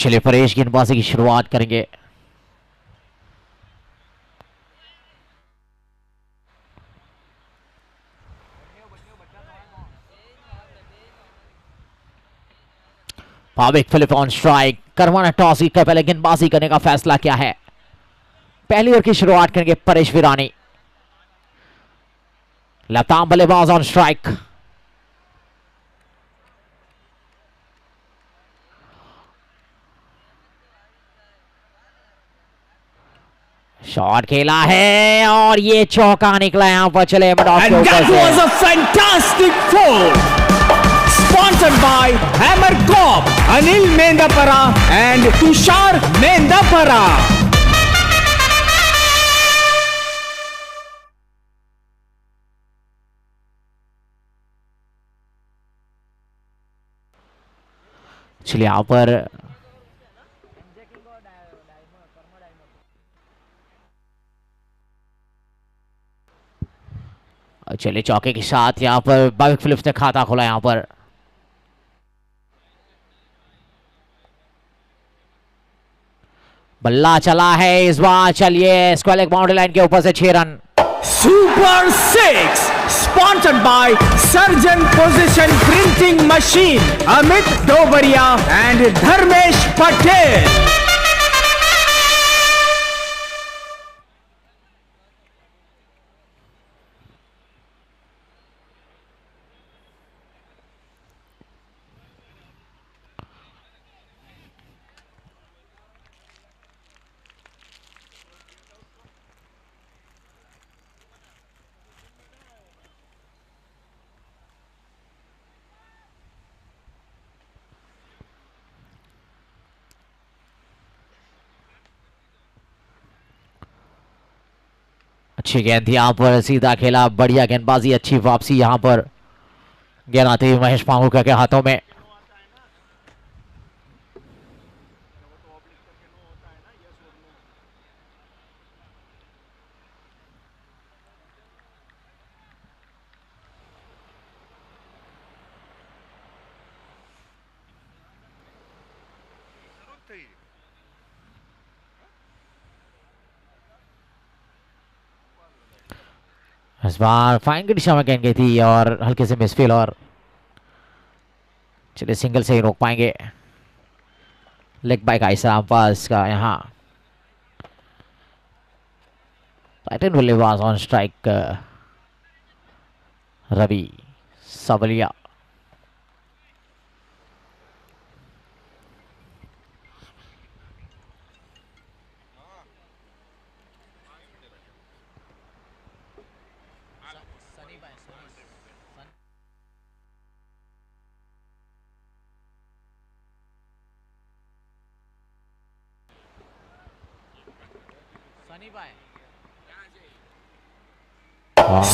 चलिए परेश गेंदबाजी की शुरुआत करेंगे। Bhavik Philip on strike. करवाना टॉस जीत कर पहले गेंदबाजी करने का फैसला किया है। पहली ओवर की शुरुआत करेंगे परेश वीरानी। लताम बल्लेबाज ऑन स्ट्राइक। शॉट खेला है और ये चौका निकला यहां पर। चले Sponsored by Hammer Corp, Anil Mendapara and Tushar Mendapara. चलिए यहां पर चलिए चौके के साथ यहां पर भाविक फिलिप्स ने खाता खोला। यहां पर बल्ला चला है इस बार। चलिए स्क्वायर बाउंड्री लाइन के ऊपर से 6 run. Super 6 sponsored by Surgeon Position Printing Machine, Amit Dobaria and Dharmesh Patel. अच्छी गेंद थी यहां पर। सीधा खेला, बढ़िया गेंदबाजी, अच्छी वापसी। यहां पर गेंद आती हुई महेश पांगुका के हाथों में। इस बार फाइन की दिशा में गेंद गई थी और हल्के से मिसफील। और चलिए सिंगल से ही रोक पाएंगे। लेग बाय का इस्लाम पास का यहाँ टाइटन बल्लेबाज on strike Ravi Savaliya.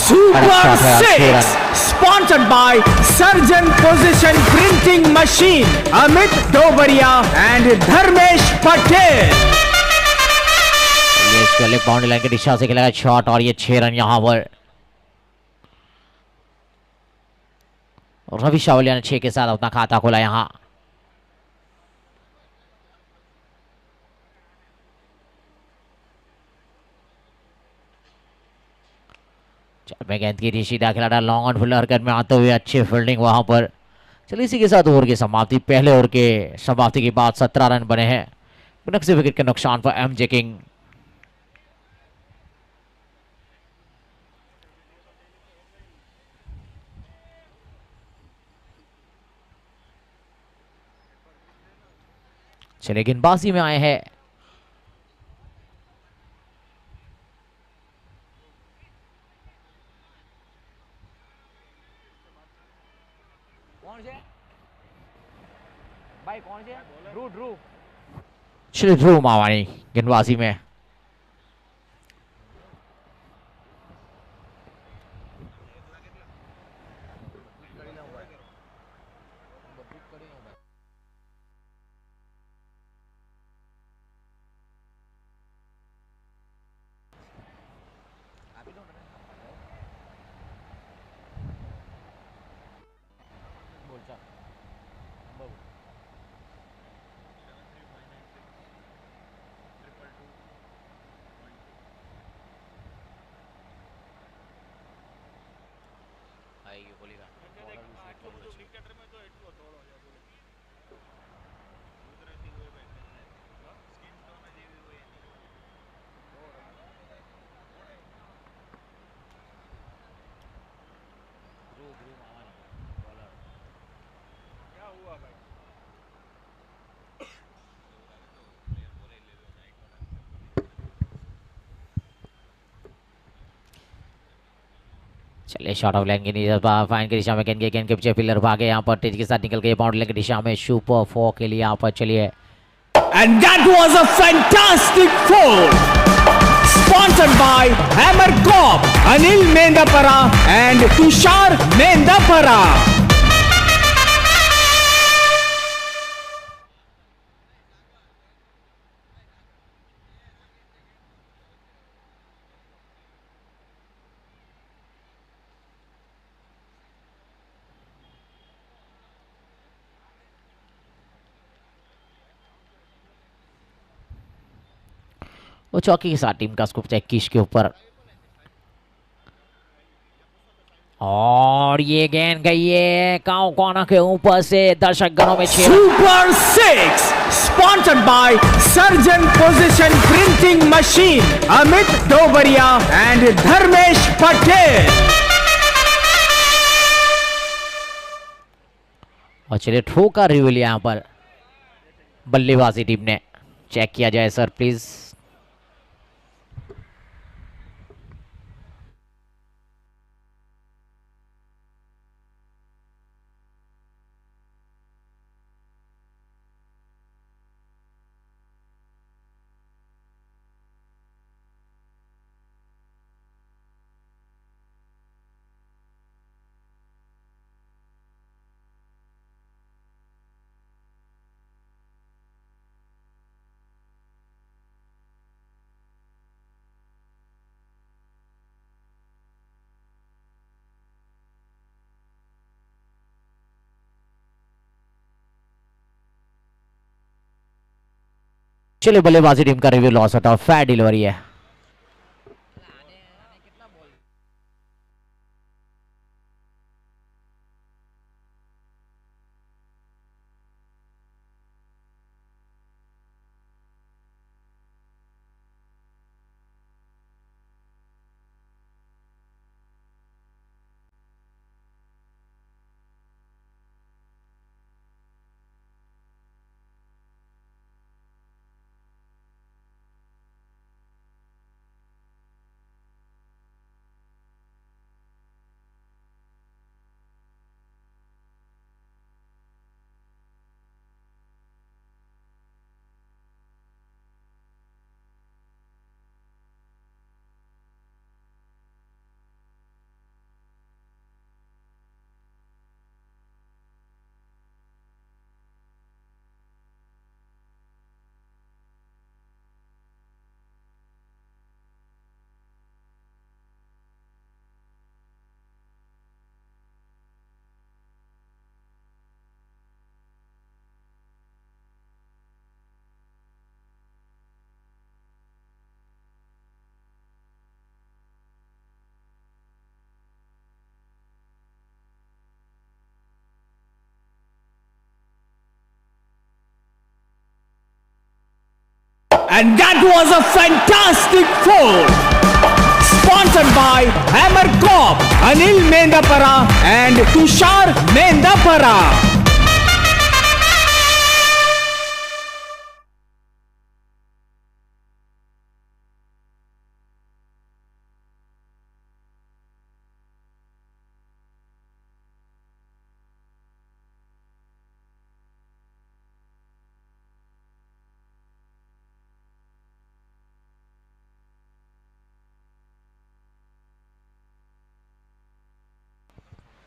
Super 6 sponsored by Surgeon Position Printing Machine, Amit Dobaria and Dharmesh Patel. ये इसको लेग बाउंड्री लाइन की दिशा से खेला शॉट और ये 6 रन यहां पर। रवि सावलिया ने 6 के साथ अपना खाता खोला यहां। में गेंद की सीधा खिलाड़ा लॉन्ग ऑन फील्ड हरकत में आते हुए अच्छी फील्डिंग वहां पर। चलिए इसी के साथ ओवर की समाप्ति। पहले ओवर के समाप्ति के बाद 17 रन बने हैं बिनक्सी विकेट के नुकसान पर एमजे किंग। चलिए गेंदबाजी में आए हैं भाई कौन से श्री ध्रुव मावानी गेंदबाजी में। चलिए शॉट ऑफ लाइन के नीचे फाइन की दिशा में गेंद के पीछे फील्डर भागे यहाँ पर तेजी के साथ निकल के बाउंड्री की दिशा में सुपर 4 के लिए यहाँ पर चलिए And that was a fantastic four. Sponsored by Hammer Corp, Anil Mendapara and Tushar Mendapara. वो चौकी के साथ टीम का स्कोप 21 के ऊपर और ये गेंद गई है काउ कोना के ऊपर से दर्शक गणों में 6 Super 6, sponsored by Surgeon Position Printing Machine, Amit Dobaria and Dharmesh Patel. और चलिए ठोका रिव्यू लिया यहाँ पर बल्लेबाजी टीम ने चेक किया जाए सर प्लीज चलिए बल्लेबाजी टीम का रिव्यू लॉस होता है फेयर डिलीवरी है And that was a fantastic four. Sponsored by Hammer Corp, Anil Mendapara and Tushar Mendapara.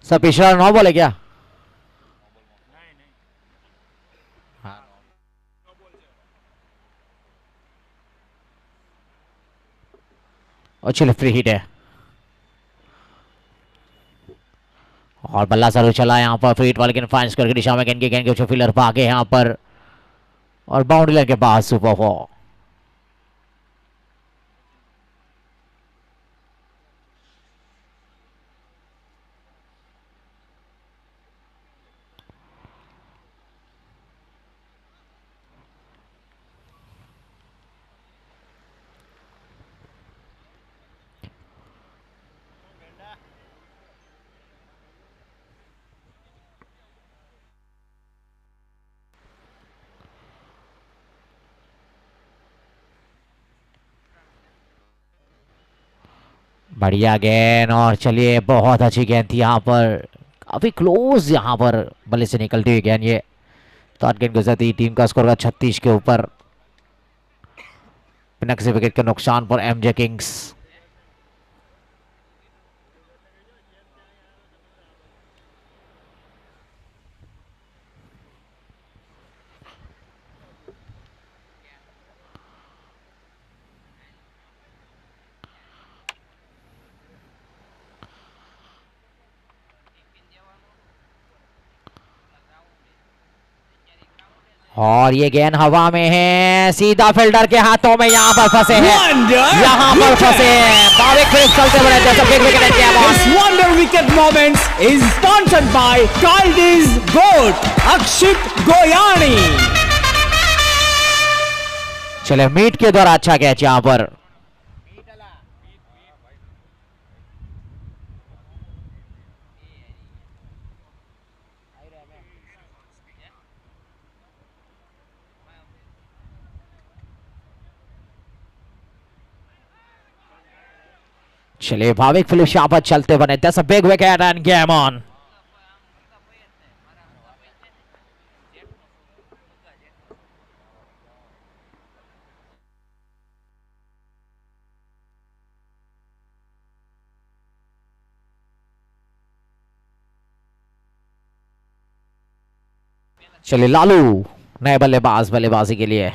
Sir पिछला 9 बॉल है क्या और चलो फ्री हिट है और बल्ला सर चला यहाँ पर फ्री हिट वाले गेंद फाइन स्क्वायर की दिशा में गेंद के फील्डर भागे यहाँ पर और बाउंड्री लाइन के पास सुपर 4 बढ़िया गेंद, और चलिए बहुत अच्छी गेंद थी यहाँ पर, काफी क्लोज यहाँ पर बल्ले से निकलती हुई गेंद। ये तो गेंद गुजरती, टीम का स्कोर का 36 के ऊपर। बिना किसी विकेट के नुकसान पर एमजे किंग्स। और ये गेंद हवा में है, सीधा फील्डर के हाथों में, यहाँ पर फंसे हैं, यहाँ पर फंसे हैं। भाविक फिर चलते बने जैसा बिग विकेट है। This wonder wicket moments is sponsored by Kaldi's Goat, Akshit Goyani. चले मीट के द्वारा अच्छा कैच यहाँ पर। चलिए भाविक फिलिप्स यहाँ पर चलते बने। That's a big wicket and game on. चलिए लालू नए बल्लेबाज बल्लेबाजी के लिए।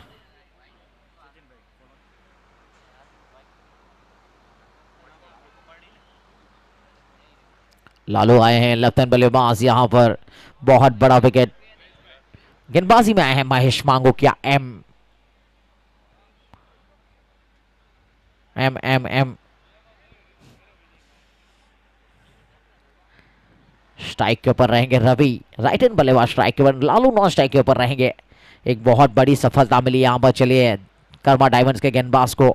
लालू आए हैं लेफ्ट बल्लेबाज यहाँ पर, बहुत बड़ा विकेट। गेंदबाजी में आए हैं महेश मांगोकिया। एम एम एम एम स्ट्राइक के ऊपर रहेंगे रवि, राइट हैंड बल्लेबाज स्ट्राइक के ऊपर। लालू नॉन स्ट्राइक के ऊपर रहेंगे। एक बहुत बड़ी सफलता मिली यहाँ पर। चलिए कर्मा डायमंड्स के गेंदबाज को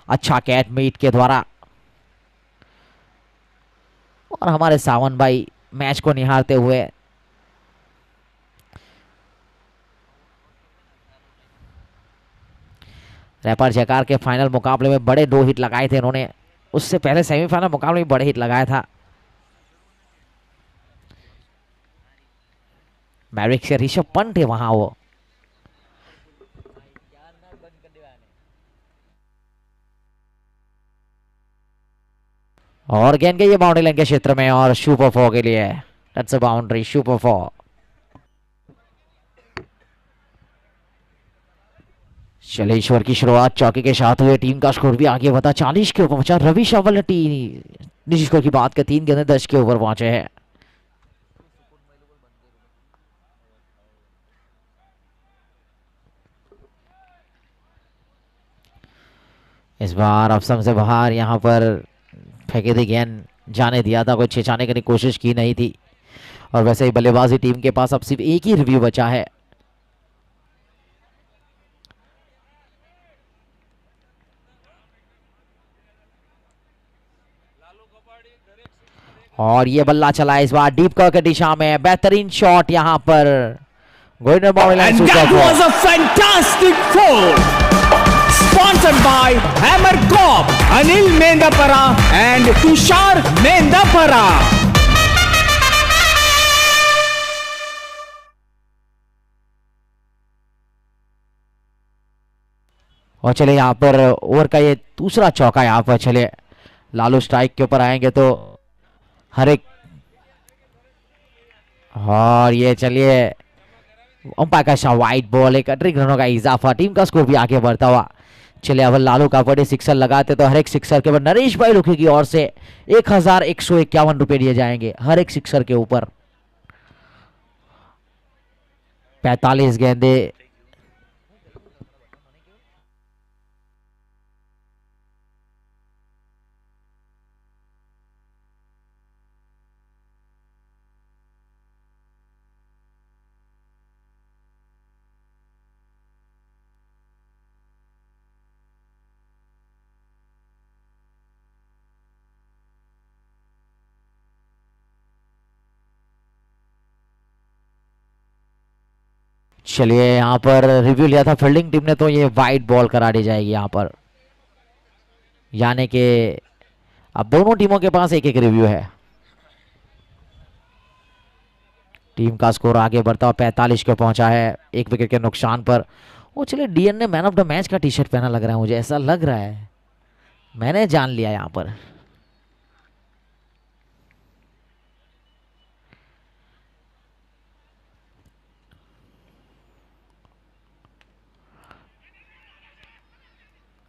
अच्छा कैच मीट के द्वारा, और हमारे सावन भाई मैच को निहारते हुए रैपर जयकार के फाइनल मुकाबले में बड़े 2 हिट लगाए थे इन्होंने। उससे पहले सेमीफाइनल मुकाबले में बड़े हिट लगाया था। मैरिक से ऋषभ पंत थे वहां वो। और गेंद के ये बाउंड्री लाइन के क्षेत्र में, और सुपर 4 के लिए। That's a boundary, super 4। चले ईश्वर की शुरुआत चौके के साथ हुए, टीम का स्कोर भी आगे बढ़ा 40 के ऊपर पहुंचा। रवि शावल ने निजी स्कोर की बात कर 3 गेंदें 10 के ऊपर पहुंचे हैं। इस बार अफसम से बाहर यहाँ पर फेंके थी गेंद, जाने दिया था, कोई छिछाने की कोशिश की नहीं थी। और वैसे ही बल्लेबाजी टीम के पास अब सिर्फ एक ही रिव्यू बचा है। और ये बल्ला चला इस बार डीप कवर के दिशा में, बेहतरीन शॉट यहाँ पर। And that was a fantastic four, sponsored by Hammer Corp, Anil Mendapara and Tushar Mendapara. और चले यहाँ पर ओवर का ये दूसरा चौका यहाँ पर। चले लालू स्ट्राइक के ऊपर आएंगे तो हर एक, और ये चलिए अंपायर का शाह वाइट बॉल, एक अतिरिक्त रनों का इजाफा, टीम का स्कोर भी आगे बढ़ता हुआ। चलिए अब लालू का बड़े सिक्सर लगाते तो हर एक सिक्सर के ऊपर नरेश भाई रुखी की ओर से 1151 रुपए दिए जाएंगे हर एक सिक्सर के ऊपर। 45 गेंदे। चलिए यहाँ पर रिव्यू लिया था फील्डिंग टीम ने, तो ये वाइड बॉल करा दी जाएगी यहाँ पर, यानी कि अब दोनों टीमों के पास एक एक रिव्यू है। टीम का स्कोर आगे बढ़ता हुआ 45 को पहुंचा है, एक विकेट के नुकसान पर। वो चलिए, डीएन ने मैन ऑफ द मैच का टी शर्ट पहना लग रहा है, मुझे ऐसा लग रहा है, मैंने जान लिया यहां पर।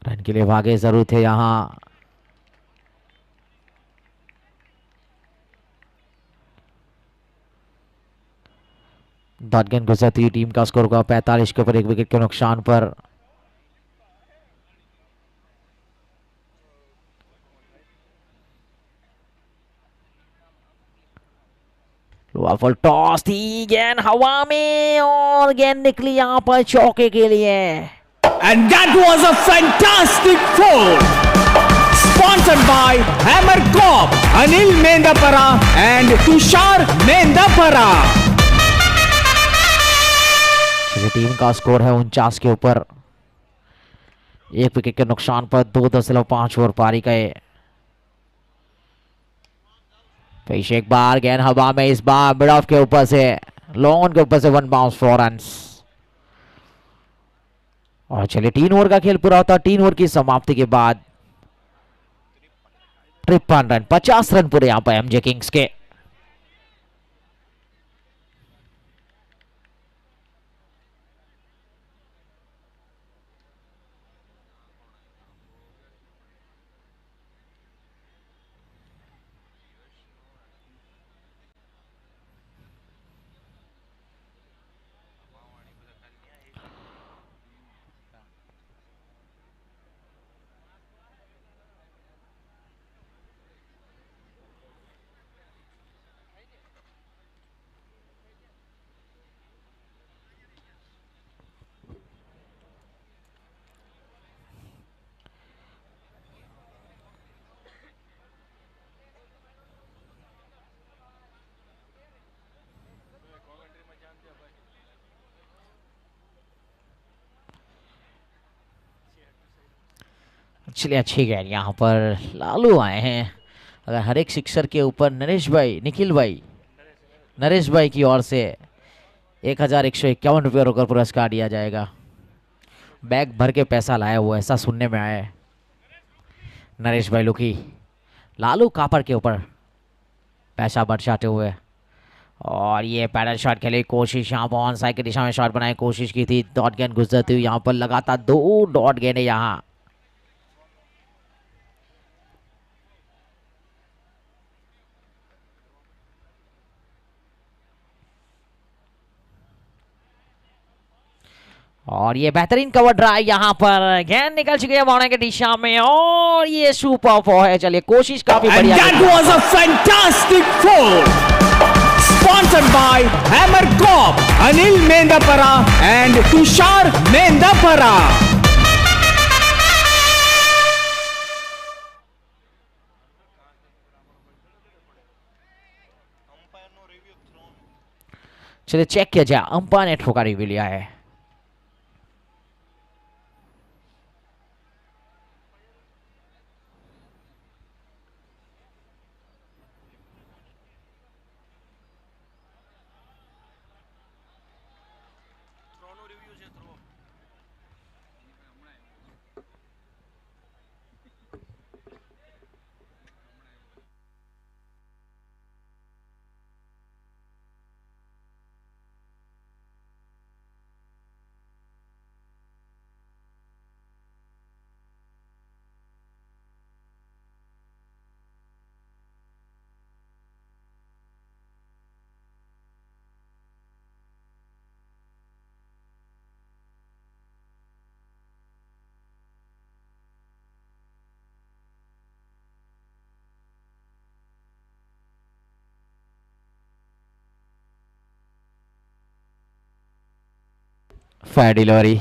रन के लिए भागे जरूर थे यहां। डॉट गेंद गुजरती टीम का स्कोर हुआ 45 के ऊपर, एक विकेट के नुकसान पर। फुल टॉस थी, गेंद हवा में और गेंद निकली यहां पर चौके के लिए। And that was a fantastic four. Sponsored by Hammer Corp, Anil Mendapara and Tushar Mendapara. Team का स्कोर है 49 के ऊपर, एक विकेट के नुकसान पर 2.5 ओवर पारी गए। फिर एक बार गेंद हवा में, इस बार मिड ऑफ के ऊपर से, लॉन के ऊपर से 1 बाउंस 4 रन्स। और चलिए 3 ओवर का खेल पूरा होता है। 3 ओवर की समाप्ति के बाद 53 रन, 50 रन पूरे यहां पर एमजे किंग्स के। चलिए अच्छी गेंद यहां पर लालू आए हैं। अगर हर एक सिक्सर के ऊपर नरेश भाई की ओर से 1151 रुपये रोकड़ पुरस्कार दिया जाएगा। बैग भर के पैसा लाया हुआ, ऐसा सुनने में आया है नरेश भाई लुकी। लालू कापर के ऊपर पैसा बरसाते हुए, और ये पैडल शॉट खेले कोशिश, यहाँ पर ऑन साइड की दिशा में शॉट बनाने की कोशिश की थी। डॉट गेंद गुजरती हुई यहाँ पर, लगातार 2 डॉट गेंद है यहाँ। और ये बेहतरीन कवर ड्राइव यहाँ पर, गेंद निकल चुकी है बाउंड्री की दिशा में, और ये सुपर फोर है। चलिए कोशिश काफी बढ़िया। And that was a fantastic four. Sponsored by Hammer Corp, Anil Mendapara and Tushar Mendapara. चलिए चेक किया जाए, अंपायर ने ठोका रिव्यू लिया है। Fire delivery,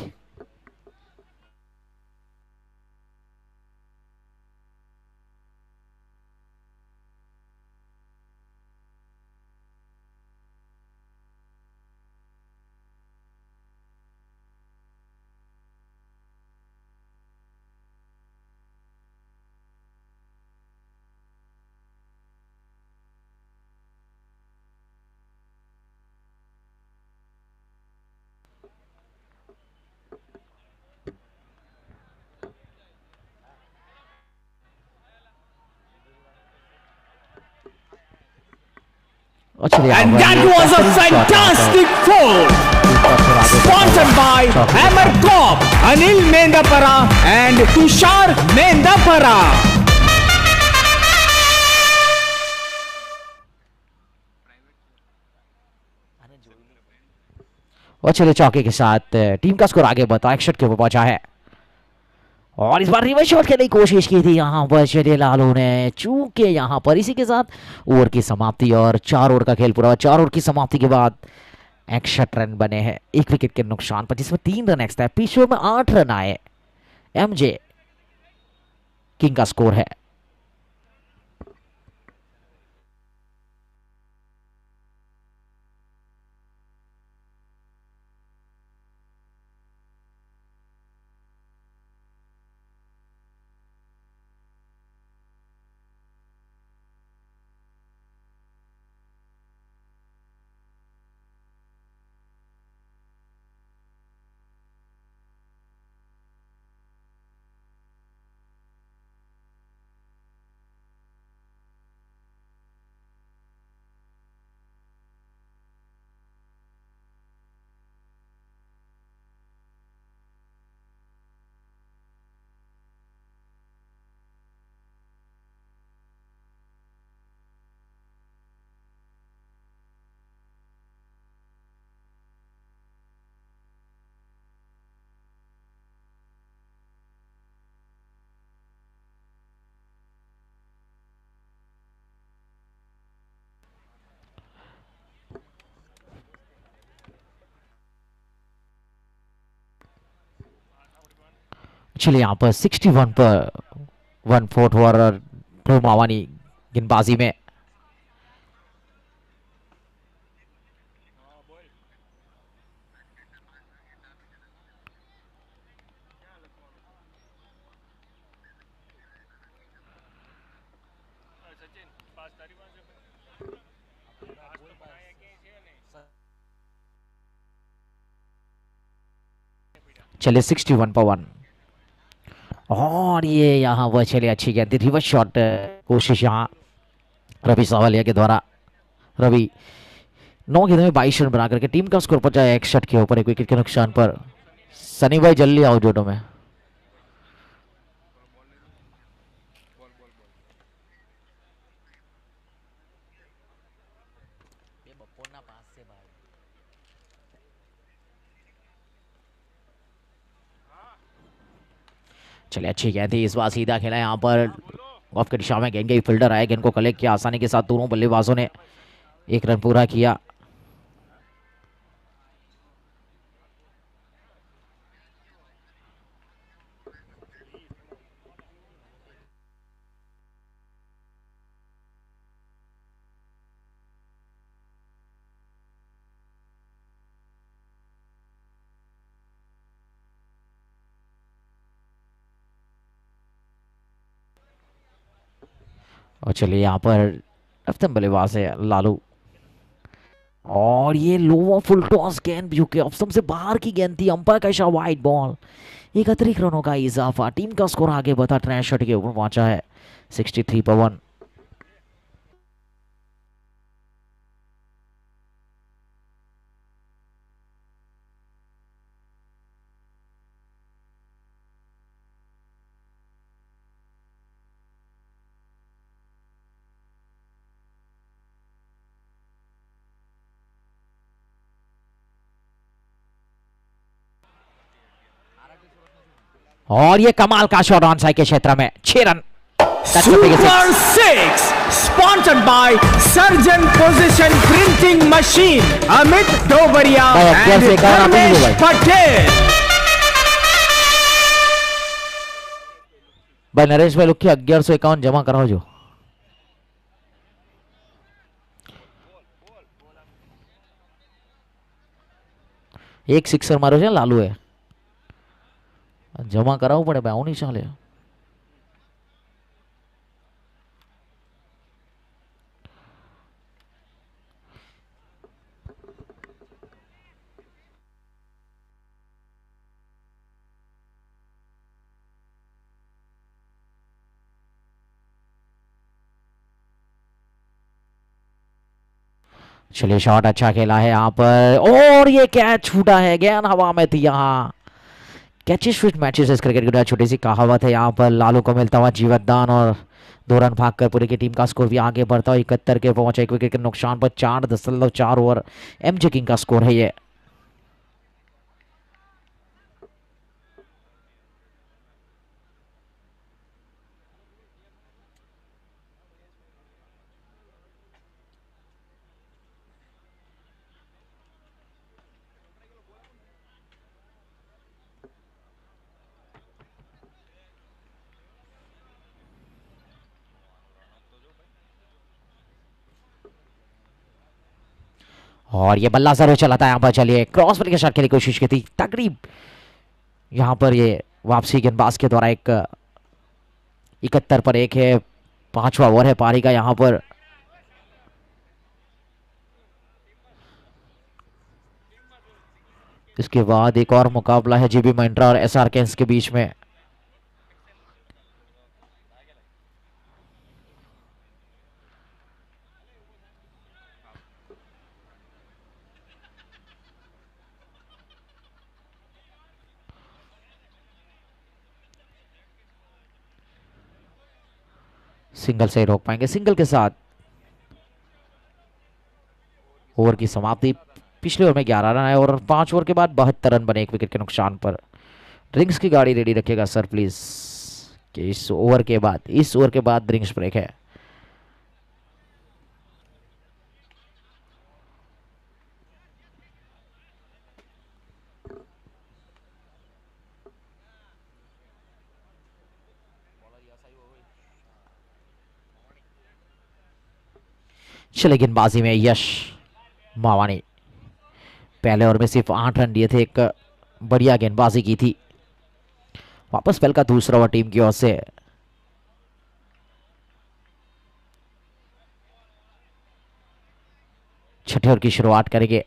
And that was a fantastic foul. Sponsored by Hammer Corp, Anil Mendapara and Tushar Mendapara. और चलिए चौके के साथ टीम का स्कोर आगे बढ़ता 61 के ऊपर पहुंचा है। और इस बार रिवर्स शॉट खेलने की कोशिश की थी यहाँ पर चलिए लालू ने, चूंकि यहाँ पर इसी के साथ ओवर की समाप्ति और 4 ओवर का खेल पूरा हुआ। 4 ओवर की समाप्ति के बाद 61 रन बने हैं 1 विकेट के नुकसान पर, जिसमें 3 रन एक्स्ट्रा है। पिछले में 8 रन आए। एमजे किंग का स्कोर है। चलिए यहाँ पर 61 पर 1/4 ओवर ध्रुव मावानी गेंदबाजी में। चलिए 61 पर 1 और ये यहाँ पर चलिए अच्छी गेंद थी। रिवर्स शॉट कोशिश यहाँ रवि सावलिया के द्वारा। रवि 9 गेंदों में 22 रन बना करके टीम का स्कोर पहुंचा है 61 के ऊपर 1 विकेट के नुकसान पर। सनी भाई जल्दी आओ जोड़ो में। चलिए अच्छी गेंद थी, इस बार सीधा खेला यहाँ पर ऑफ की दिशा में गेंद गई, फील्डर आए, गेंद को कलेक्ट किया आसानी के साथ। दोनों बल्लेबाजों ने 1 रन पूरा किया। और चलिए यहाँ पर अफ्तम बल्लेबाज है लालू और ये लोअर फुल टॉस गेंद जो कि ऑप्शन से बाहर की गेंद थी। अंपायर का इशारा वाइड बॉल। 31 रनों का इजाफा। टीम का स्कोर आगे बढ़ा 63 के ऊपर पहुंचा है 63 पर 1। और ये कमाल का शॉट ऑन साइड के क्षेत्र में 6 run. Super 6 sponsored by Surgeon Position Printing Machine, Amit Dobaria and Dharmesh Patel. भाई नरेश भाई लोग की 1151 जमा कराओ जो। एक सिक्सर मारो છે લાલુ એ જમા કરાવવું પડે ભાઈ, આવું નહીં ચાલે। चलिए शॉट अच्छा खेला है यहाँ पर और ये कैच छूटा है, गेंद हवा में थी। यहाँ कैचेस विद मैचेस इस क्रिकेट की छोटी सी कहावत है। यहाँ पर लालू को मिलता हुआ जीवतदान और 2 रन भागकर पूरी की टीम का स्कोर भी आगे बढ़ता हुआ 71 के पहुंचा। एक विकेट के नुकसान पर 4.4 ओवर एमजे किंग का स्कोर है ये। और ये बल्ला जरूर चला था यहाँ पर। चलिए क्रॉस बॉल के शॉट के लिए कोशिश की थी तकरीब। यहाँ पर ये वापसी गेंदबाज के द्वारा एक 71 पर 1 है। 5वां ओवर है पारी का यहाँ पर। इसके बाद एक और मुकाबला है जीबी महिंद्रा और एसआर केंस के बीच में। सिंगल से रोक पाएंगे, सिंगल के साथ ओवर की समाप्ति। पिछले ओवर में 11 रन आए और 5 ओवर के बाद 72 रन बने 1 विकेट के नुकसान पर। ड्रिंक्स की गाड़ी रेडी रखिएगा सर प्लीज, कि इस ओवर के बाद ड्रिंक्स ब्रेक है। चले गेंदबाजी में यश मावानी। पहले ओवर में सिर्फ 8 रन दिए थे, एक बढ़िया गेंदबाजी की थी। वापस स्पेल का दूसरा ओवर टीम की ओर से। छठे ओवर की शुरुआत करेंगे।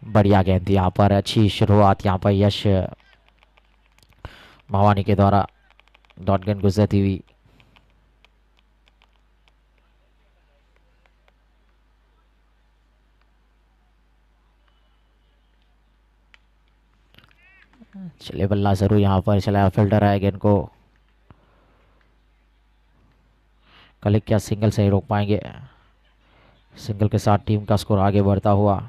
बढ़िया गेंद थी यहाँ पर, अच्छी शुरुआत यहाँ पर यश मावानी के द्वारा डॉट गेंद गुजरती हुई। चलिए बल्ला जरूर यहाँ पर चला, फील्डर है गेंद को कलिक क्या सिंगल से ही रोक पाएंगे। सिंगल के साथ टीम का स्कोर आगे बढ़ता हुआ।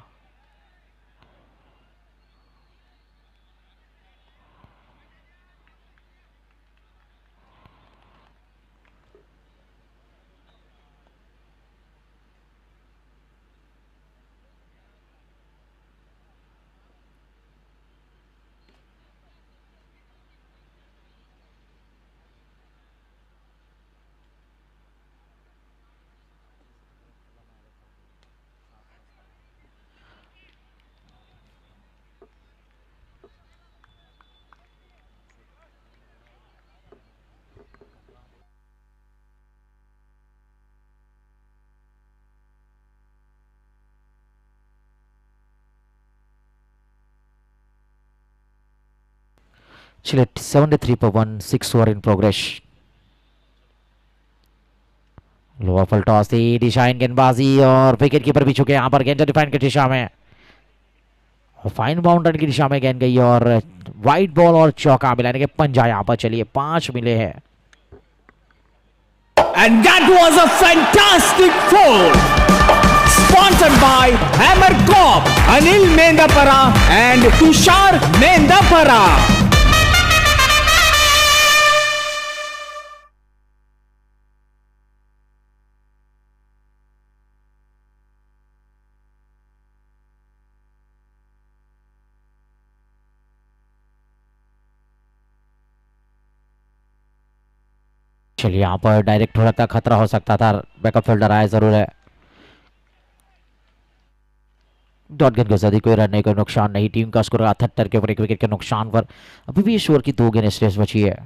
चलिए 73 पर 1, 6 over in progress. Lower full toss थी, डिशाइन गेंदबाजी और विकेट कीपर भी चुके यहाँ पर। गेंद डिफाइन की दिशा में और फाइन बाउंड्री की दिशा में गेंद गई और वाइट बॉल और चौका मिलाने के पंजा यहाँ पर। चलिए 5 मिले हैं। And that was a fantastic four, sponsored by Hammer Corp, Anil Mendapara and Tushar Mendapara. चलिए यहाँ पर डायरेक्ट थोड़ा सा खतरा हो सकता था, बैकअप फील्डर आया जरूर है। डॉट गेंदबाजी, कोई रन नहीं, कोई नुकसान नहीं। टीम का स्कोर 78 के ऊपर 1 विकेट के नुकसान पर। अभी भी इस ओवर की 2 गेंद स्ट्रेस बची है।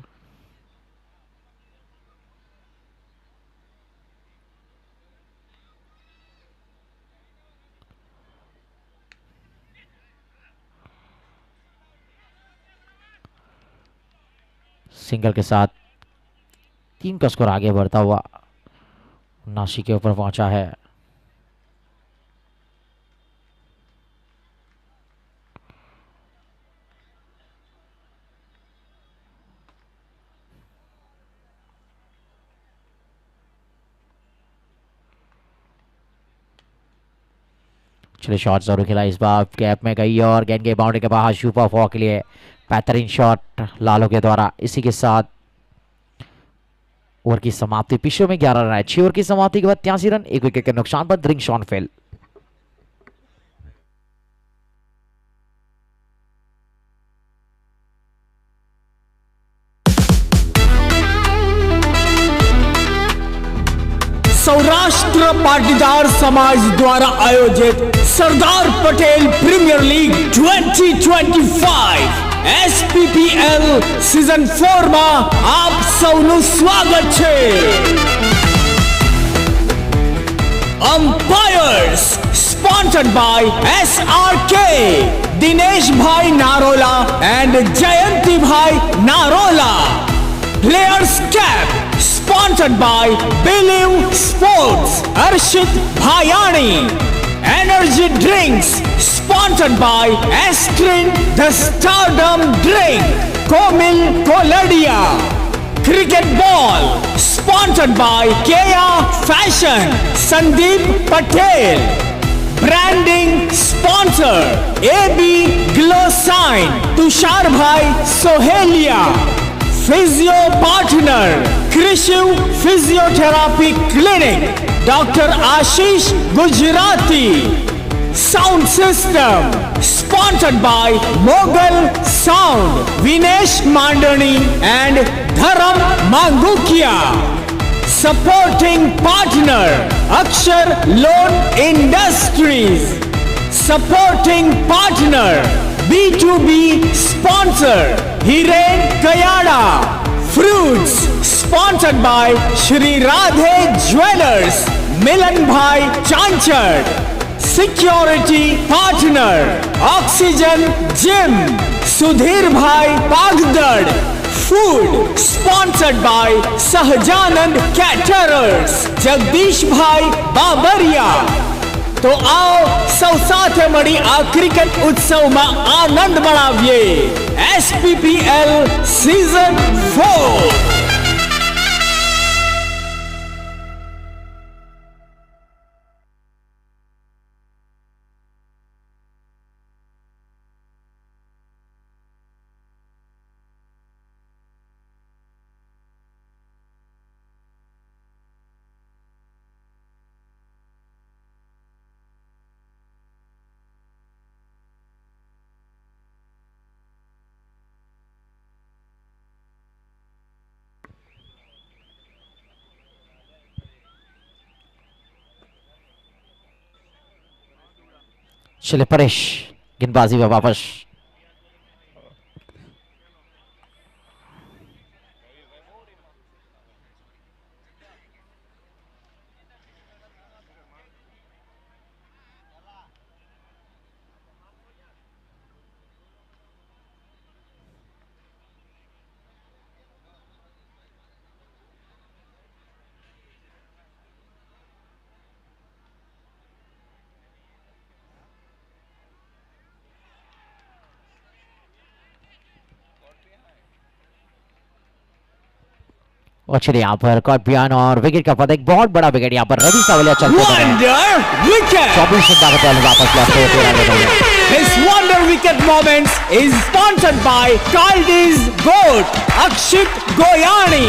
सिंगल के साथ टीम का स्कोर आगे बढ़ता हुआ 79 के ऊपर पहुंचा है। चलिए शॉट जरूर खेला, इस बार गैप में गई और गेंद के बाउंड्री के बाहर सुपर फॉर के लिए बेहतरीन शॉट लालो के द्वारा। इसी के साथ ओवर की समाप्ति। पिछले में 11 रन आए। 6 ओवर की समाप्ति के बाद 83 रन, 1 विकेट के नुकसान पर ड्रिंक शॉन फेल। सौराष्ट्र पाटीदार समाज द्वारा आयोजित Sardar Patel premier league 2025 SPPL season 4 માં આપ સૌનું સ્વાગત છે. Umpires sponsored by SRK, Dinesh Bhai Narola and Jayanti Bhai Narola. Players cap sponsored by Believe Sports, Arshit Bhayani. Energy drinks sponsored by Astrin the Stardom Drink, Komil Koladia. Cricket ball sponsored by Kea Fashion, Sandeep Patel. Branding sponsor AB Glow Sign, Tushar Bhai Sohelia. Physio partner Krishiv Physiotherapy Clinic, Dr. Ashish Gujarati. Sound system sponsored by Mughal Sound, Vinesh Mandani and Dharam Mangukia. Supporting partner Akshar Loan Industries. Supporting partner B2B sponsor Hiren Kayada. Fruits sponsored by Shri Radhe Jewelers, Milan Bhai Chanchad. Security partner Oxygen Gym, Sudhir Bhai Pagdad. Food sponsored by Sahjanand Caterers, Jagdish Bhai Babaria. તો આવો સૌ સાથે મળી આ cricket ઉત્સવમાં આનંદ મનાવીએ. SPPL season 4. चले परेश गेंदबाजी में वापस। और चलिए यहाँ पर कॉर्पियन और विकेट का पद, एक बहुत बड़ा विकेट यहाँ पर रवि सावलिया चलते विकेट 24 ताकत वापस लौटते। His wonder wicket moments is sponsored by Kaldi's GOAT Akshit Goyani.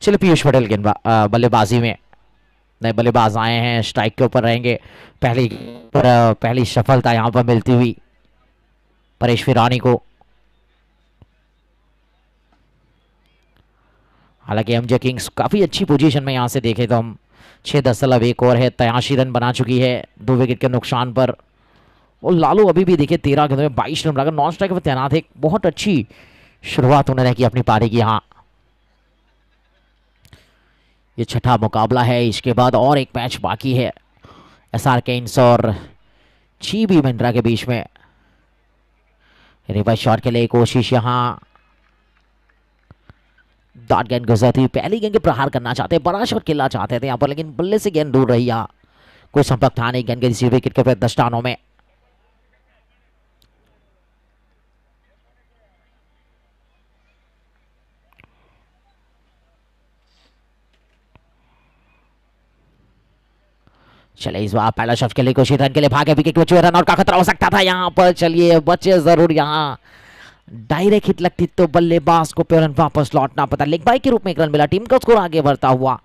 चलिए पीयूष पटेल बल्लेबाजी में नए बल्लेबाज आए हैं, स्ट्राइक के ऊपर रहेंगे। पहली सफलता यहां पर मिलती हुई परेश विरानी को। हालांकि एमजे किंग्स काफी अच्छी पोजीशन में यहां से देखे तो हम 6-10 और है, 83 रन बना चुकी है 2 विकेट के नुकसान पर। और लालू अभी भी देखिए 13 गेंदों में 22 रन बनाकर नॉन स्ट्राइक पर तैनात है। बहुत अच्छी शुरुआत उन्होंने की अपनी पारी की। यहाँ ये छठा मुकाबला है, इसके बाद और एक मैच बाकी है एसआर केन्स और चीबी मिंड्रा के बीच में। रिवर्स शॉट के लिए कोशिश, यहाँ डॉट गेंद गुजरती हुई पहली गेंद के प्रहार करना चाहते हैं, बड़ा शॉट खेलना चाहते थे यहाँ पर, लेकिन बल्ले से गेंद दूर रही। यहाँ कोई संपर्क था नहीं गेंद के किसी विकेट के 10 रनों में। चले इस बार पहला शॉट के लिए कोशिश, रन के लिए भागे, विकेट बचे रन और का खतरा हो सकता था यहाँ पर। चलिए बचे जरूर, यहाँ डायरेक्ट हिट लगती तो बल्लेबाज को पे रन वापस लौटना पता। लेग बाई के रूप में एक रन मिला, टीम का स्कोर आगे बढ़ता हुआ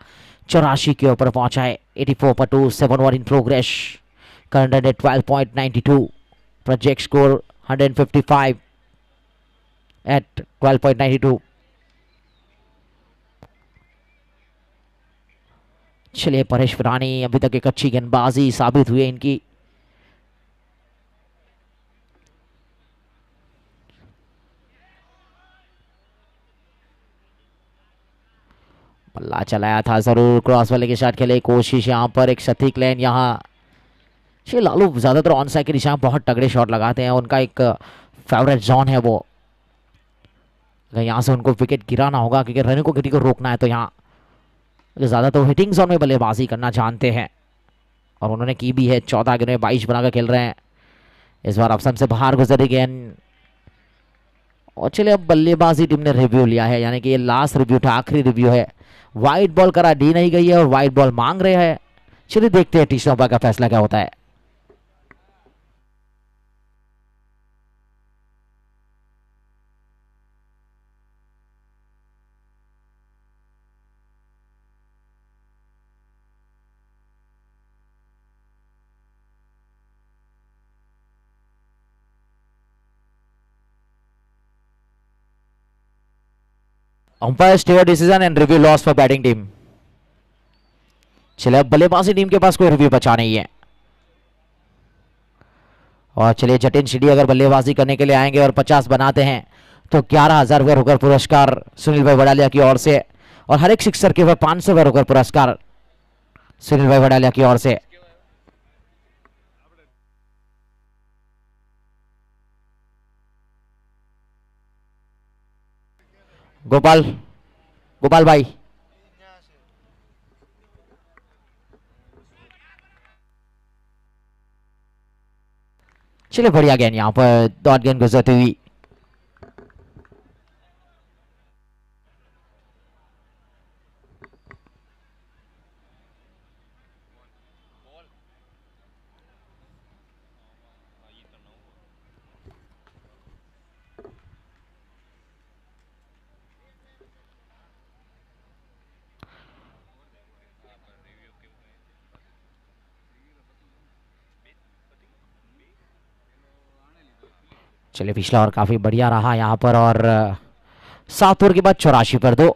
84 के ऊपर पहुंचा है। 84 पर 2, 7 over in progress, current run 12.92, project score 155 at 12.92। चलिए परेश विरानी अभी तक एक अच्छी गेंदबाजी साबित हुई है इनकी। बल्ला चलाया था जरूर, क्रॉस वाले के शॉट के लिए कोशिश, यहाँ पर एक सटीक लेन। यहाँ श्री लालू ज्यादातर ऑन साइड के दिशा में बहुत तगड़े शॉट लगाते हैं, उनका एक फेवरेट जोन है वो। अगर यहाँ से उनको विकेट गिराना होगा, क्योंकि रन को किसी को रोकना है, तो यहाँ ज्यादातर हिटिंग जोन में बल्लेबाजी करना जानते हैं और उन्होंने की भी है। 14 गेंदों में 22 बनाकर खेल रहे हैं। इस बार ऑप्शन से बाहर गुजरी गेंद। और चलिए अब बल्लेबाजी टीम ने रिव्यू लिया है, यानी कि ये लास्ट रिव्यू था, आखिरी रिव्यू है। वाइड बॉल करा दी नहीं गई है और वाइड बॉल मांग रहे हैं। चलिए देखते हैं तीसरे ओवर का फैसला क्या होता है। Umpires take decision and review loss for batting team. चलिए अब बल्लेबाजी टीम के पास कोई रिव्यू बचा नहीं है। और चलिए जतिन शिडी अगर बल्लेबाजी करने के लिए आएंगे और 50 बनाते हैं तो 11,000 रुपये रोकर पुरस्कार सुनील भाई वडालिया की ओर से, और हर एक सिक्सर के ऊपर 500 रुपये रोकर पुरस्कार सुनील भाई वडालिया की ओर से। गोपाल गोपाल भाई, चलिए बढ़िया गेंद यहाँ पर डॉट गेंद गुजरती हुई। चलिए पिछला ओवर काफी बढ़िया रहा यहाँ पर, और 7 ओवर के बाद 84 पर 2।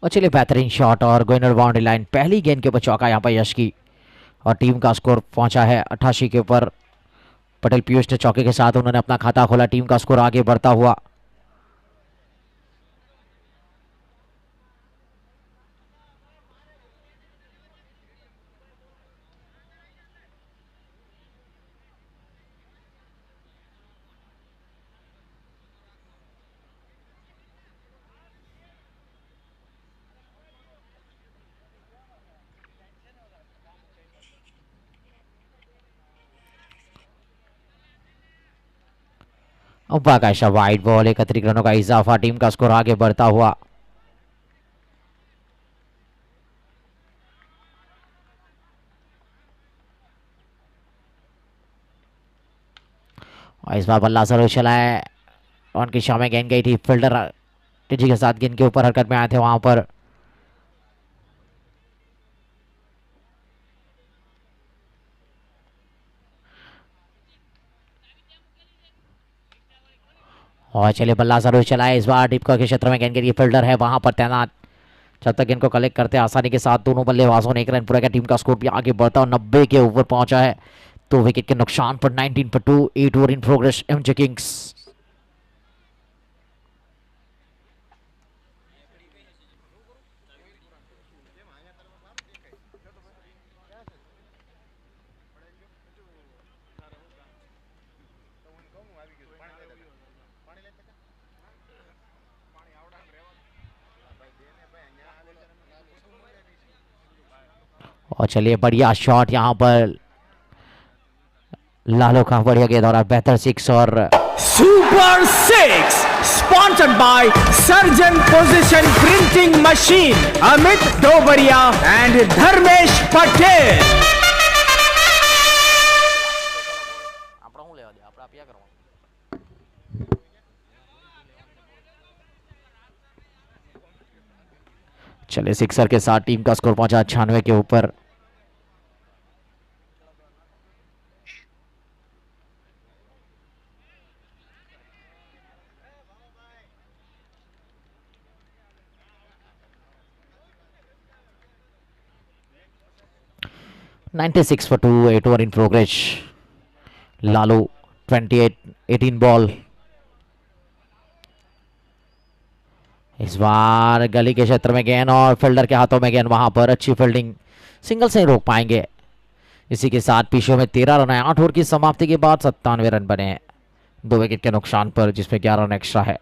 और चलिए बेहतरीन शॉट और गोइनर बाउंड्री लाइन, पहली गेंद के ऊपर चौका यहाँ पर यश की, और टीम का स्कोर पहुंचा है 88 के ऊपर। पटेल पीयूष ने चौके के साथ उन्होंने अपना खाता खोला, टीम का स्कोर आगे बढ़ता हुआ। बाकायदा वाइड बॉल, 31 रनों का इजाफा, टीम का स्कोर आगे बढ़ता हुआ। और इस बार बल्ला जरूर चला है, उनकी शाम में गेंद गई थी, फील्डर तेजी के साथ गेंद के ऊपर हरकत में आए थे वहां पर। और चलिए बल्ला जरूर चला है इस बार, डिपका के क्षेत्र में गेंद के लिए फील्डर है वहां पर तैनात, जब तक इनको कलेक्ट करते आसानी के साथ दोनों बल्लेबाजों ने 1 रन पूरा किया। टीम का स्कोर भी आगे बढ़ता और 90 के ऊपर पहुंचा है, 2 विकेट के नुकसान पर 19 पर 2, 8 over in progress MJ Kings. और चलिए बढ़िया शॉट यहां पर लालो का, बढ़िया गेंद और बेहतर 6 और Super 6, sponsored by Surgeon Position Printing Machine, Amit Dobaria and Dharmesh Patel. चले सिक्सर के साथ टीम का स्कोर पहुंचा 96 के ऊपर। Ninety six for 2, 8 over in progress. Lalu 28, 18 ball. इस बार गली के क्षेत्र में गेंद और फील्डर के हाथों में गेंद, वहां पर अच्छी फील्डिंग, सिंगल से ही रोक पाएंगे। इसी के साथ पीछे में 13 रन है, 8 ओवर की समाप्ति के बाद 97 रन बने हैं, 2 विकेट के नुकसान पर, जिसमें 11 रन एक्स्ट्रा है।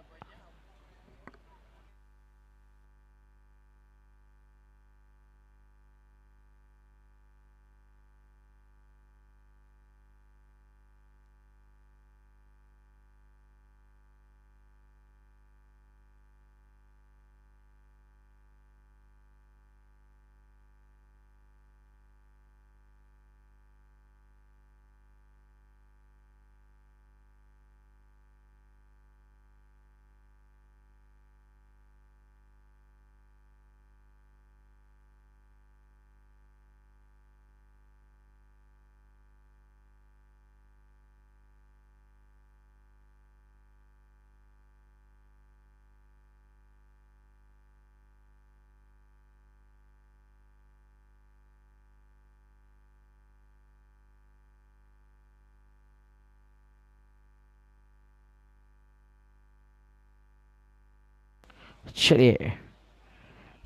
चलिए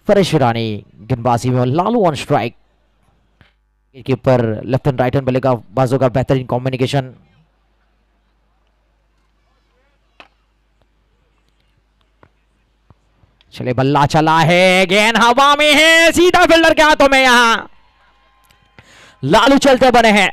फरेश रानी गेंदबाजी में, Lalu on strike, keeper left and right hand बल्लेबाजों का बेहतरीन कॉम्बिनेशन। चलिए बल्ला चला है, गेंद हवा में है, सीधा फील्डर के हाथों में, यहां लालू चलते बने हैं।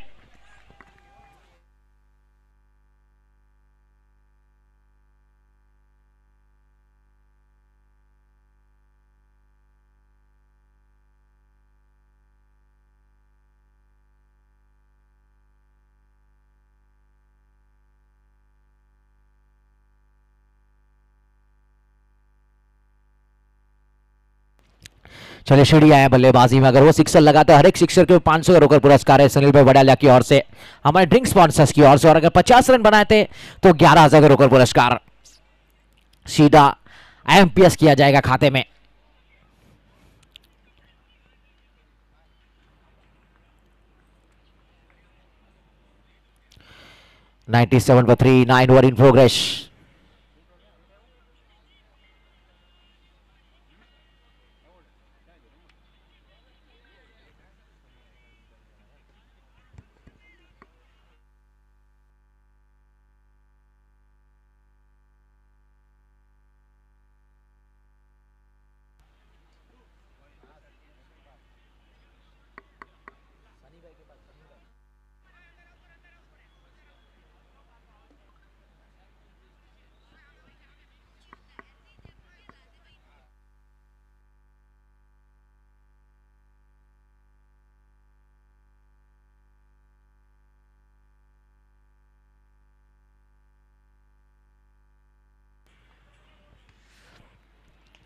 चलिए सीढ़ी आए बल्लेबाजी में, अगर वो सिक्सर लगाते, हर एक सिक्सर के 500 का रोकर पुरस्कार है सुनील भाई बड़ालिया की ओर से, हमारे ड्रिंक स्पॉन्सर्स की ओर से, और अगर 50 रन बनाए थे तो 11,000 का रोकर पुरस्कार सीधा एमपीएस किया जाएगा खाते में। नाइन्टी सेवन पर 3, 9 ओवर इन प्रोग्रेस।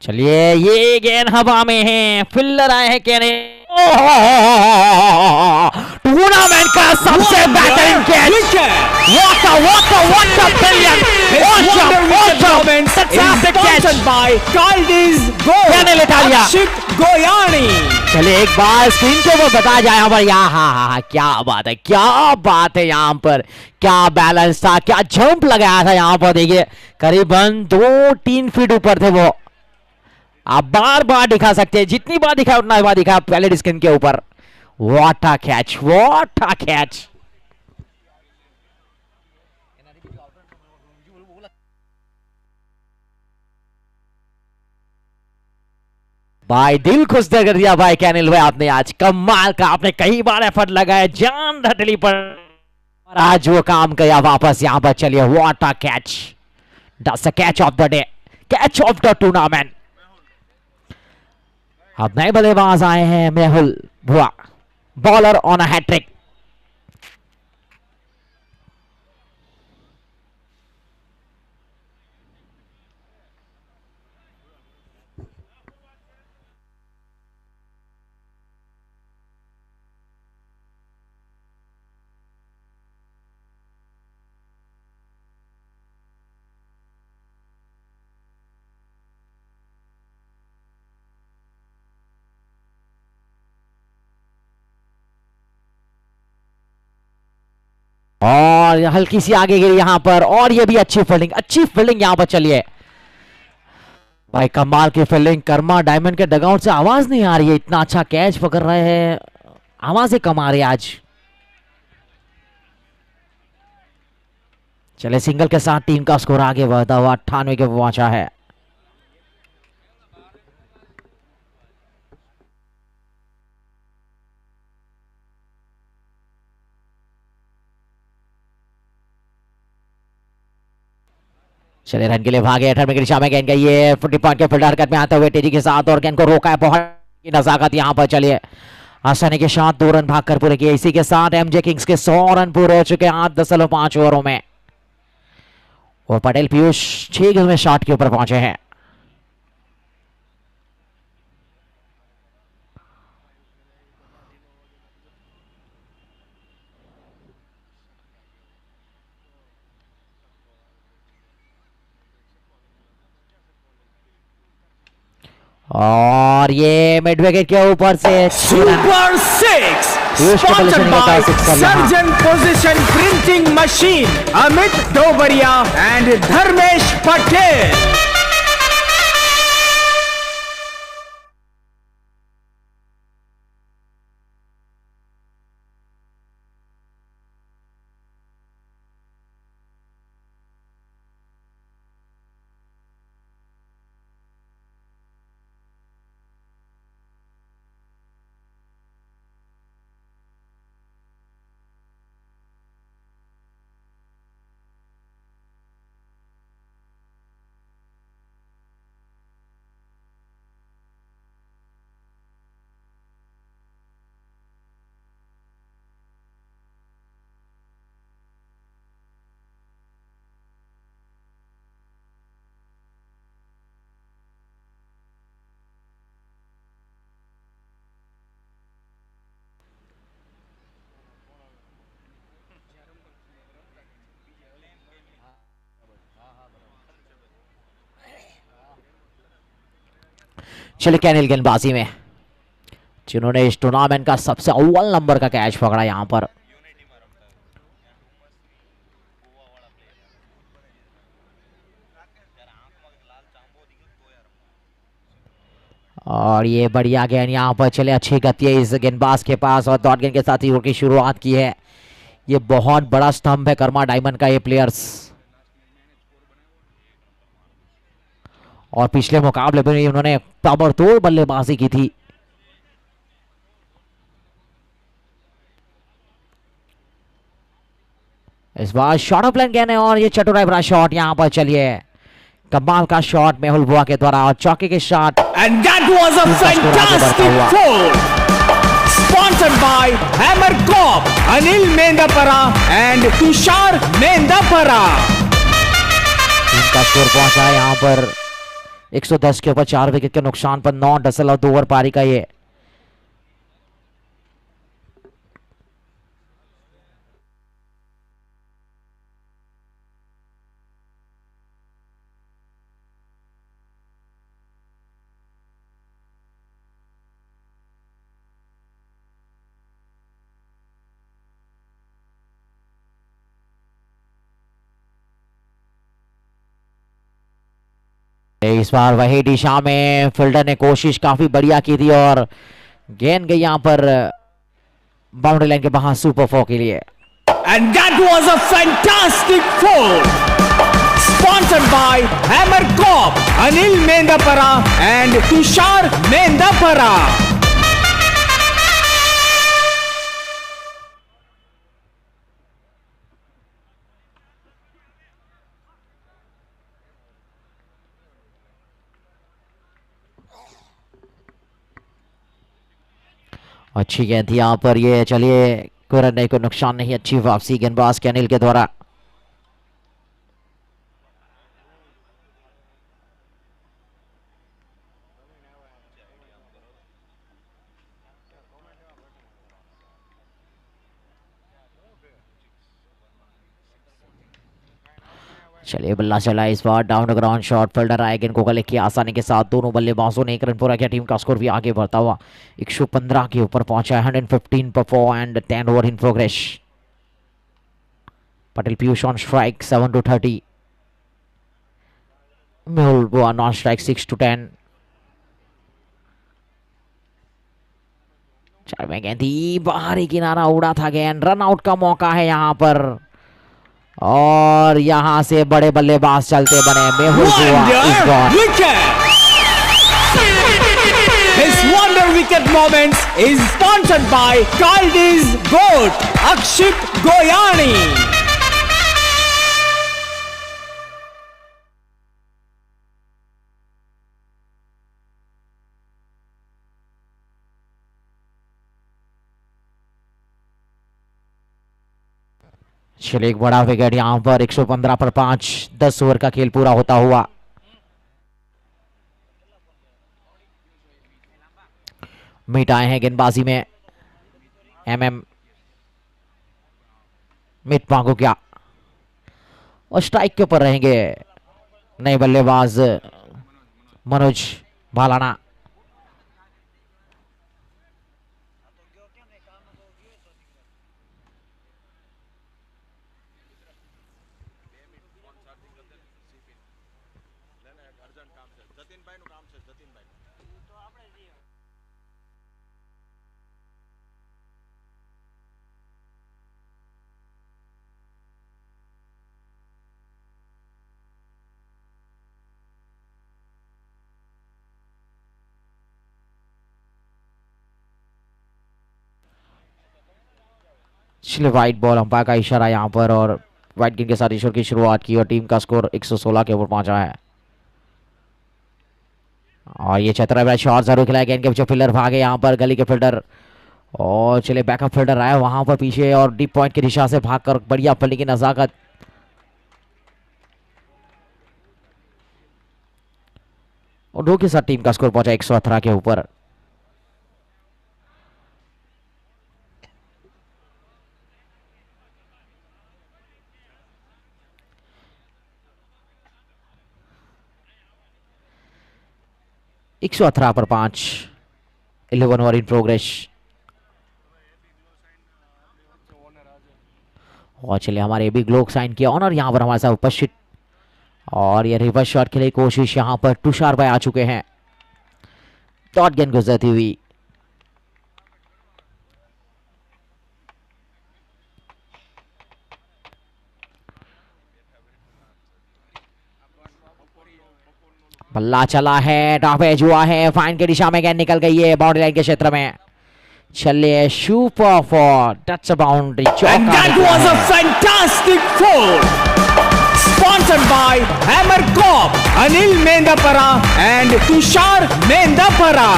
चलिए ये गेंद हवा में है, फील्डर आए हैं कहने टूर्नामेंट का सबसे बेहतरीन catch. what a brilliant fantastic catch by Canel Italia। चलिए एक बार स्क्रीन के ऊपर बताया जाए यहाँ पर, हाँ क्या बात है यहाँ पर, क्या बैलेंस था, क्या जंप लगाया था यहाँ पर। देखिए करीबन 2-3 फीट ऊपर थे वो। आप बार बार दिखा सकते हैं, जितनी बार दिखा उतना बार दिखा पहले स्क्रीन के ऊपर। What a catch. भाई दिल खुश कर दिया भाई कैनिल भाई, आपने आज कमाल का, आपने कई बार एफर्ट लगाया जान धटली पर, और आज वो काम किया वापस यहाँ पर। चलिए what a catch, that's the catch of the day, catch of the tournament. अब नए बल्लेबाज आए हैं मेहुल भुआ, बॉलर ऑन अ हैट्रिक। और हल्की सी आगे गिरी यहां पर, और ये भी अच्छी फील्डिंग यहां पर। चलिए भाई कमाल की फील्डिंग, कर्मा डायमंड के डगआउट से आवाज नहीं आ रही है, इतना अच्छा कैच पकड़ रहे हैं, आवाजें कम आ रही है आज। चले सिंगल के साथ टीम का स्कोर आगे बढ़ता हुआ 98 के पहुंचा है। चले रन के लिए भागे, 18 की दिशा में गेंद गई है, 40 पॉइंट के फील्डर हरकत में आते हुए तेजी के साथ, और गेंद को रोका है, बहुत की नजाकत यहां पर। चलिए आसानी के साथ 2 रन भागकर पूरे किए। इसी के साथ एमजे किंग्स के 100 रन पूरे हो चुके हैं 8.5 ओवरों में, और पटेल पीयूष 6 गेंद में 60 के ऊपर पहुंचे हैं। और ये मिड विकेट के ऊपर से super 6 sponsored by surgeon position printing machine, Amit Dobariya and Dharmesh Patel. चलिए कैनिल गेंदबाजी में, जिन्होंने इस टूर्नामेंट का सबसे अव्वल नंबर का कैच पकड़ा यहां पर। और ये बढ़िया गेंद यहां पर। चले अच्छी गति है इस गेंदबाज के पास, और डॉट गेंद के साथ ही उनकी शुरुआत की है। ये बहुत बड़ा स्तंभ है कर्मा डायमंड का ये प्लेयर्स, और पिछले मुकाबले में उन्होंने ताबड़तोड़ बल्लेबाजी की थी। इस बार शॉर्ट ऑफ लाइन गेंद है, और ये चतुराई भरा शॉट यहां पर। चलिए कमाल का शॉट मेहुल भुआ के द्वारा, और चौके के shot, and that was a fantastic four sponsored by hammer cop, Anil Mendapara and Tushar Mendapara. इनका स्कोर पहुंचा है यहां पर 110 के ऊपर 4 विकेट के नुकसान पर 9.2 ओवर पारी का ये। इस बार वही दिशा में फील्डर ने कोशिश काफी बढ़िया की थी और गेंद गई यहां पर बाउंड्री लाइन के बाहर सुपर 4 के लिए। And that was a fantastic four, sponsored by Hammer Corp, Anil Mendapara and Tushar Mendapara. अच्छी गेंद थी यहां पर ये। चलिए कोई रन नहीं, कोई नुकसान नहीं, अच्छी वापसी गेंदबाज के अनिल के द्वारा। चलिए बल्ला चला इस बार, डाउन ग्राउंड शॉट, फील्डर आए, गेंद को गले की आसानी के साथ दोनों बल्लेबाजों ने एक रन पूरा किया। टीम का स्कोर भी आगे बढ़ता हुआ 115 के ऊपर पहुंचा है। 115 पर 4 and 10 over in progress. Patel Piyush on strike 7-30। Mehul बुआ नॉन स्ट्राइक 6-10। चार में गेंद थी, बाहरी किनारा उड़ा था गेंद, रन आउट का मौका है यहां पर और यहां से बड़े बल्लेबाज चलते बने। मेहुल बुआ इस बार His wonder wicket moments is sponsored by Kaldi's Goat, Akshit Goyani. चलिए एक बड़ा विकेट यहां पर 115 पर 5, 10 ओवर का खेल पूरा होता हुआ। मीट आए हैं गेंदबाजी में एमएम मिट मांगो क्या, और स्ट्राइक के ऊपर रहेंगे नए बल्लेबाज मनोज भालाना। चलिए वाइट बॉल, अंपायर का इशारा यहां पर और वाइट गेंद के साथ ईश्वर की शुरुआत की और टीम का स्कोर 116 के ऊपर पहुंचा है। और ये चतरा शॉट जरूर खिलाया, गेंद के पीछे फील्डर भागे यहां पर, गली के फील्डर, और चले बैकअप फील्डर आया वहां पर पीछे और डीप पॉइंट की दिशा से भागकर बढ़िया फील्डिंग की नजाकत। और दो के साथ टीम का स्कोर पहुंचा 118 के ऊपर। एक 118 पर 5, 11 ओवर इन प्रोग्रेस। और चलिए हमारे भी ग्लोब साइन किया ऑनर यहां पर हमारे साथ उपस्थित, और ये रिवर्स शॉट के लिए कोशिश यहां पर तुषार भाई आ चुके हैं। डॉट गेंद गुजरती हुई, बल्ला चला है, टॉपेज हुआ है, फाइन की दिशा में गेंद निकल गई है बाउंड्री लाइन के क्षेत्र में। चलिए super for touch boundary, And that was a fantastic four, sponsored by Hammer Corp, Anil Mendapara and Tushar Mendapara.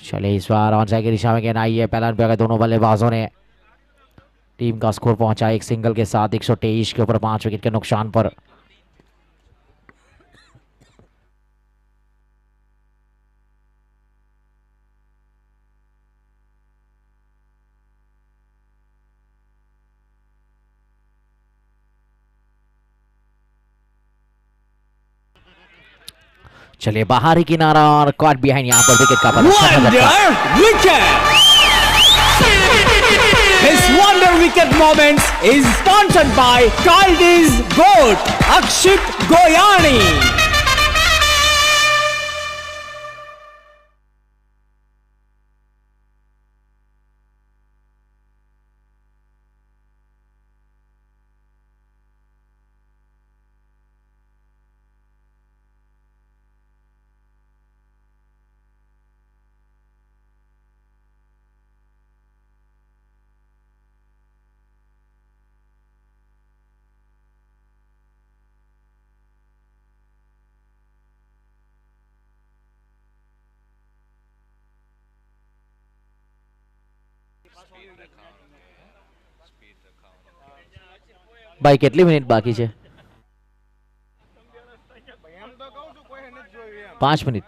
चले इस बार ऑन साइड की दिशा में गेंद आई है, पहला पे दोनों बल्लेबाजों ने। टीम का स्कोर पहुंचा एक सिंगल के साथ 123 के ऊपर 5 विकेट के नुकसान पर। चलिए बाहरी किनारा और कॉट बिहाइंड, यहां पर विकेट का His wonder wicket moments is sponsored by Kaldi's Goat, Akshit Goyani. भाई કેટલી મિનિટ બાકી છે? 5 મિનિટ.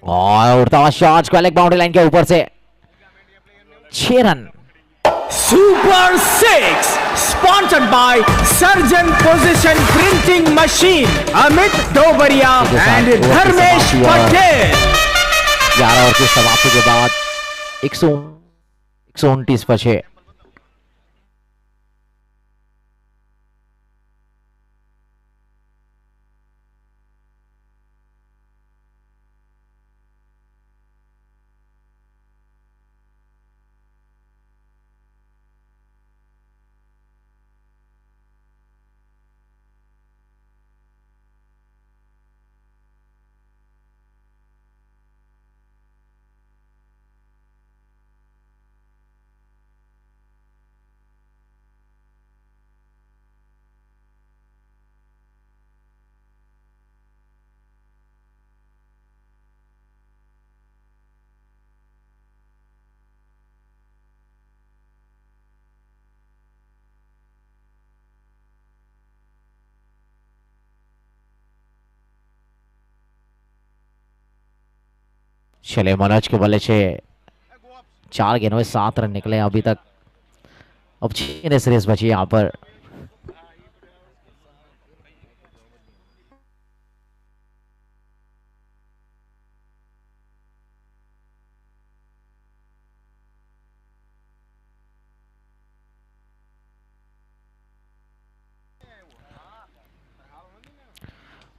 और उड़ता हुआ शॉट क्वालिक बाउंड्री लाइन के ऊपर से 6 run. Super 6 sponsored by Surgeon Position Printing Machine, Amit Dobaria and Dharmesh Patel. 11 over की समाप्ति के बाद 129 पर 6. चले मनोज के बल्ले से 4 गेंदों में 7 रन निकले अभी तक. अब 6 सीरीज बची यहां पर.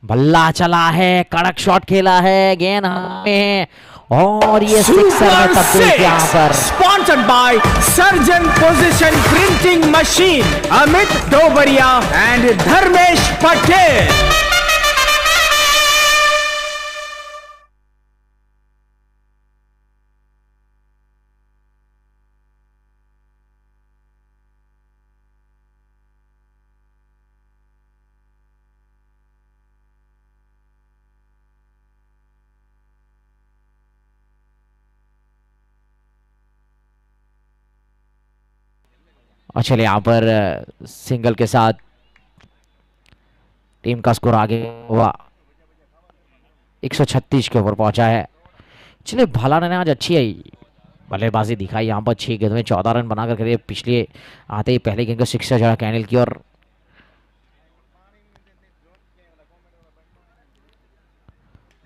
बल्ला चला है, कड़क शॉट खेला है, गेंद में और ये सिक्सर में तब्दील यहां पर. Sponsored by Surgeon Position Printing Machine, Amit Dobaria and Dharmesh Patel. और चले यहां पर सिंगल के साथ टीम का स्कोर आगे हुआ 136 के ऊपर पहुंचा है. चलिए भाला ने आज अच्छी आई बल्लेबाजी दिखाई. यहां पर 6 गेंद में 14 रन बनाकर करीब पिछले आते ही पहले गेंद को सिक्सर जड़ा कैनल की और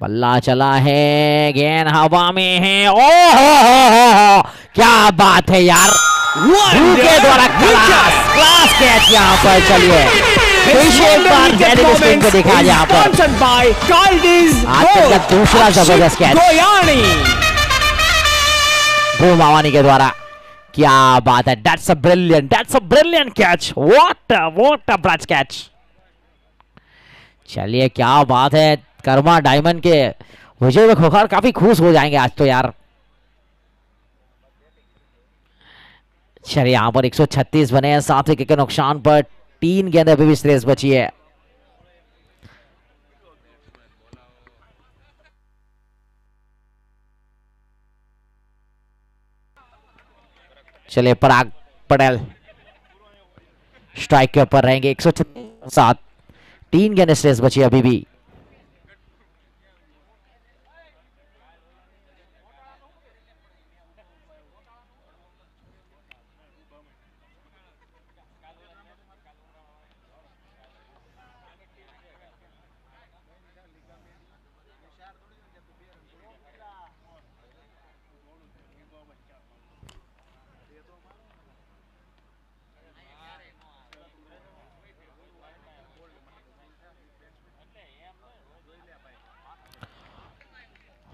बल्ला चला है, गेंद हवा में है. ओहो क्या बात है यार, के द्वारा क्लास कैच यहाँ पर. चलिए एक बार टीम को दिखा यहाँ पर आज का दूसरा जबरदस्त कैच भूम मावानी के द्वारा. क्या बात है, that's a brilliant catch, what a ब्राच कैच. चलिए क्या बात है, कर्मा डायमंड के विजय में खोखर काफी खुश हो जाएंगे आज तो यार. चलिए यहां पर 136 बने हैं, 7 विकेट के नुकसान पर 3 गेंदें अभी भी श्रेयस बची है। चलिए पराग पटेल स्ट्राइक के ऊपर रहेंगे। 107, 3 गेंदें श्रेयस बची अभी भी।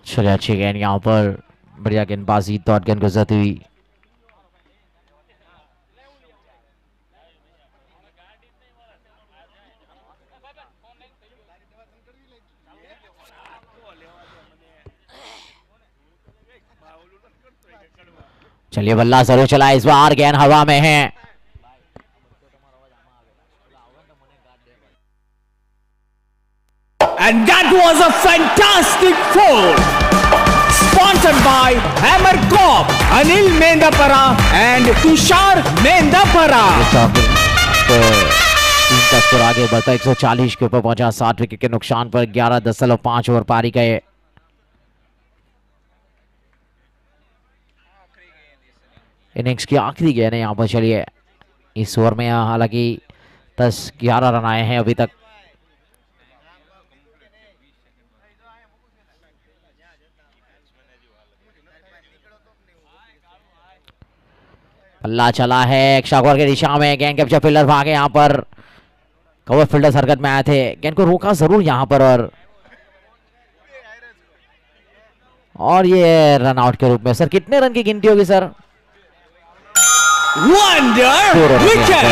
चलिए अच्छी गेंद यहां पर, बढ़िया गेंदबाजी, डॉट गेंद गुजरती हुई। चलिए बल्ला जरूर चला, इस बार गेंद हवा में है। And that was a fantastic foul. Sponsored by Hammer Corp, Anil Mendapara and Tushar Mendapara. तो टीम का स्कोर आगे बढ़ता 140 के ऊपर पहुंचा, 7 विकेट के नुकसान पर 11.5 ओवर पारी गए। इनिंग्स की आखिरी गेंद है यहाँ पर। चलिए इस ओवर में हालांकि 10-11 रन आए हैं अभी तक। पल्ला चला है एक्स्ट्रा कवर की दिशा में, गेंद कैप्चर फील्डर भागे यहाँ पर, कवर फील्डर हरकत में आए थे, गेंद को रोका जरूर यहाँ पर और ये रन आउट के रूप में। सर कितने रन की गिनती होगी sir? Wonder wicket.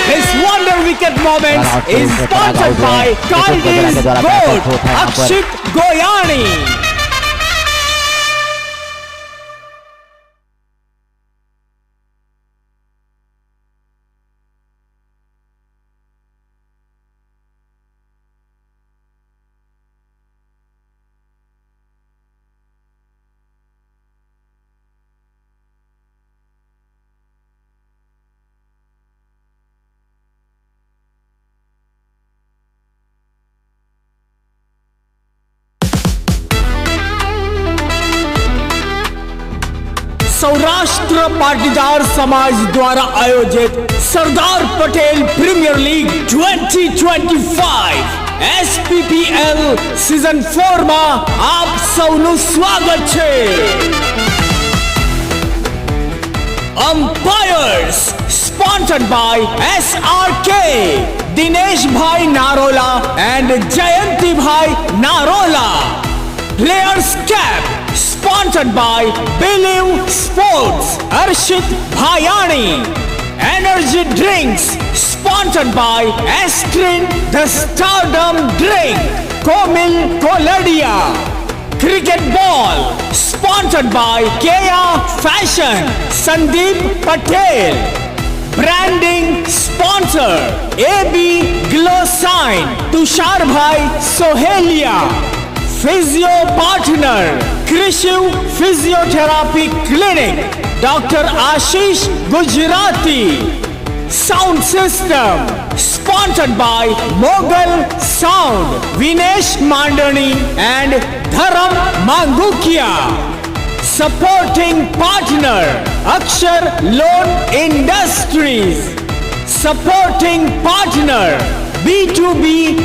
This wonder wicket moment is sponsored by Kaldi's Gold, Akshit Goyani. Saurashtra Patidar समाज द्वारा आयोजित Sardar Patel premier league 2025 SPPL season 4 માં આપ સૌનું સ્વાગત છે। Umpires sponsored by SRK, Dinesh Bhai Narola and Jayanti Bhai Narola. Players cap sponsored by Believe Sports, Arshit Bhayani. Energy drinks sponsored by Astrin the Stardom Drink, Komil Koladia. Cricket ball sponsored by Kea Fashion, Sandeep Patel. Branding sponsor AB Glow Sign, Tushar Bhai Sohelia. Physio partner Krishiv Physiotherapy Clinic, Dr. Ashish Gujarati. Sound system sponsored by Mogal Sound, Vinesh Mandani and Dharam Mangukia. Supporting partner Akshar Loan Industries. Supporting partner B2B